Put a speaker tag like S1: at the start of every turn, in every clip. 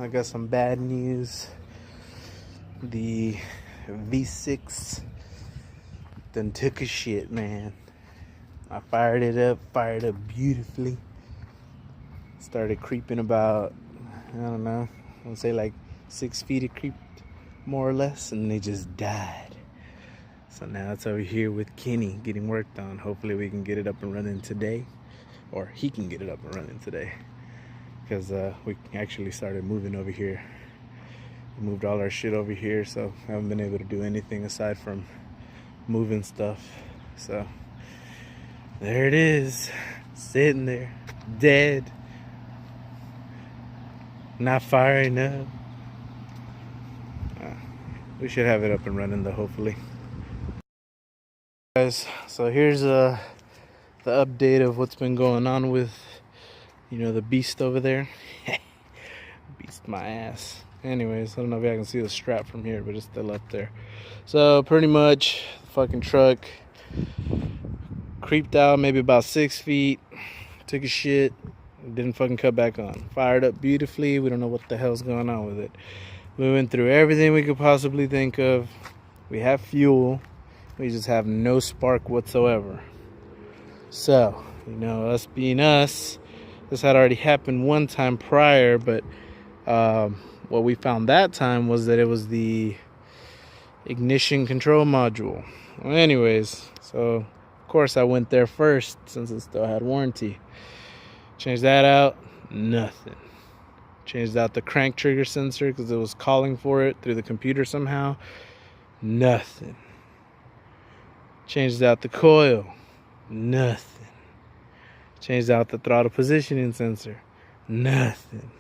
S1: I got some bad news. The V6 done took a shit, man. I fired it up beautifully. Started creeping about, I don't know, I would say like 6 feet it creeped, more or less, and they just died. So now it's over here with Kenny getting worked on. Hopefully we can get it up and running today, or he can get it up and running today, because we actually started moving over here. We moved all our shit over here, so I haven't been able to do anything aside from moving stuff. So there it is, sitting there, dead, not firing up. We should have it up and running though, hopefully. Guys, so here's the update of what's been going on with, the beast over there. Beast my ass. Anyways, I don't know if I can see the strap from here, but it's still up there. So pretty much the fucking truck creeped out maybe about 6 feet, took a shit, didn't fucking cut back on. Fired up beautifully. We don't know what the hell's going on with it. We went through everything we could possibly think of. We have fuel. We just have no spark whatsoever. So, us being us, this had already happened one time prior, but what we found that time was that it was the ignition control module. Well, anyways, so of course I went there first since it still had warranty. Changed that out, nothing. Changed out the crank trigger sensor because it was calling for it through the computer somehow, nothing. Changed out the coil, nothing. Changed out the throttle positioning sensor, nothing.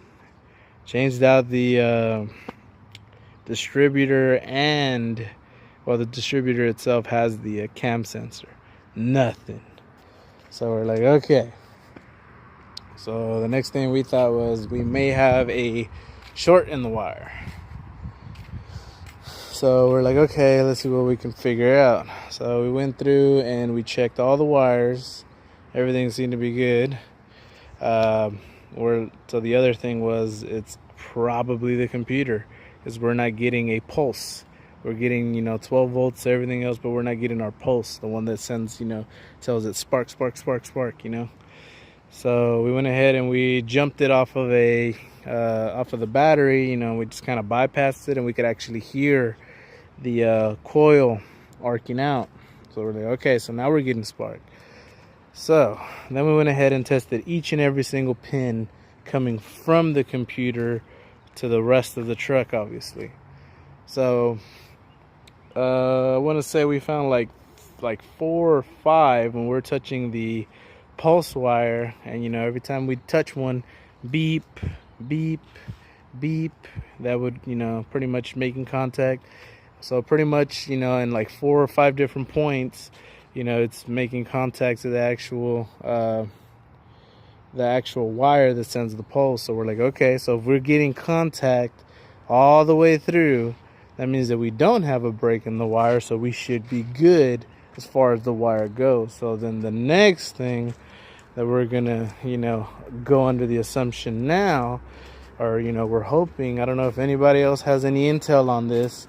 S1: Changed out the distributor the distributor itself has the cam sensor, nothing. So we're like, okay. So the next thing we thought was we may have a short in the wire. So we're like, okay, let's see what we can figure out. So we went through and we checked all the wires. Everything seemed to be good. So the other thing was it's probably the computer, because we're not getting a pulse. We're getting 12 volts, everything else, but we're not getting our pulse, the one that sends, tells it spark. So we went ahead and we jumped it off of the battery. We just kind of bypassed it, and we could actually hear the coil arcing out. So we're like, okay, so now we're getting spark. So then we went ahead and tested each and every single pin coming from the computer to the rest of the truck, obviously. So I want to say we found like 4 or 5 when we're touching the pulse wire, and every time we touch one, beep, beep, beep, that would pretty much making contact. So pretty much in like 4 or 5 different points, it's making contact to the actual wire that sends the pulse. So we're like, okay, so if we're getting contact all the way through, that means that we don't have a break in the wire, so we should be good as far as the wire goes. So then the next thing that we're gonna go under the assumption now, or we're hoping, I don't know if anybody else has any intel on this,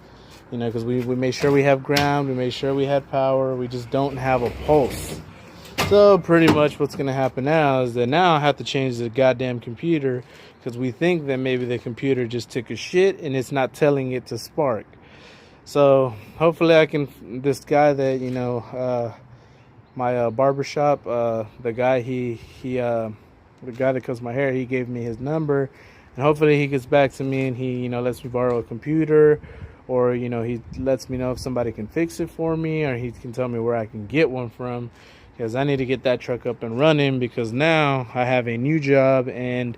S1: because we made sure we have ground, we made sure we had power, we just don't have a pulse. So pretty much what's gonna happen now is that now I have to change the goddamn computer, because we think that maybe the computer just took a shit and it's not telling it to spark. So hopefully this guy that my barbershop, the guy the guy that cuts my hair, he gave me his number, and hopefully he gets back to me and he lets me borrow a computer, or he lets me know if somebody can fix it for me, or he can tell me where I can get one from, because I need to get that truck up and running, because now I have a new job and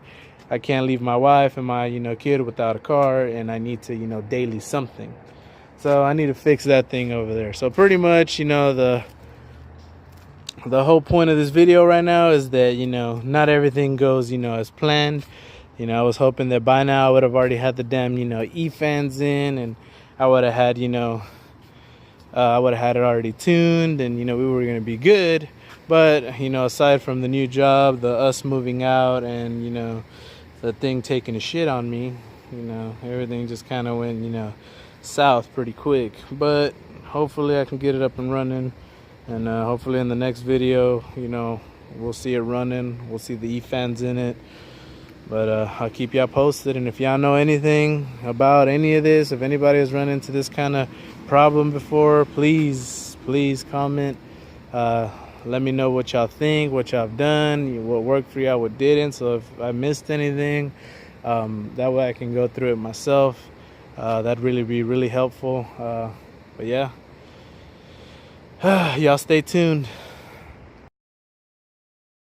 S1: I can't leave my wife and my kid without a car, and I need to daily something. So I need to fix that thing over there. So pretty much the whole point of this video right now is that not everything goes as planned. I was hoping that by now I would have already had the damn E-fans in, and I would have had I would have had it already tuned, and we were going to be good. But aside from the new job, the us moving out, and the thing taking a shit on me, You know, everything just kind of went, south pretty quick. But hopefully I can get it up and running, and hopefully in the next video, we'll see it running. We'll see the E-fans in it. But I'll keep y'all posted, and if y'all know anything about any of this, if anybody has run into this kind of problem before, please comment. Let me know what y'all think, what y'all have done, what worked for y'all, what didn't. So if I missed anything, that way I can go through it myself. That'd really be really helpful. But yeah, y'all stay tuned.